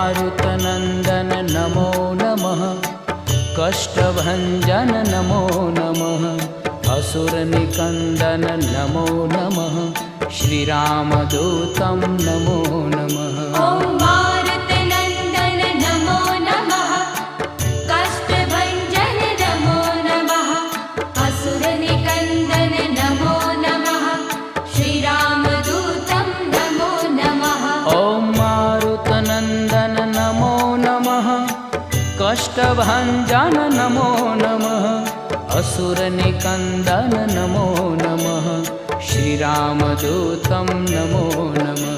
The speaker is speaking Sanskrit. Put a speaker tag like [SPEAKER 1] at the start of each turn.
[SPEAKER 1] मारुतनन्दन नमो नमः। कष्टभञ्जन नमो नमः। असुरनिकन्दन नमो नमः। श्रीरामदूतं नमो नमः।
[SPEAKER 2] ॐ मारुतनन्दन नमो नमः। कष्टभञ्जन नमो नमः। असुरनिकन्दन नमो नमः। श्रीरामदूतं नमो नमः।
[SPEAKER 1] ॐ मारुतनन्दन नमो नमः। कष्टभञ्जन नमो नमः। असुरनिकन्दन नमो नमः। श्रीरामदूतं नमो नमः।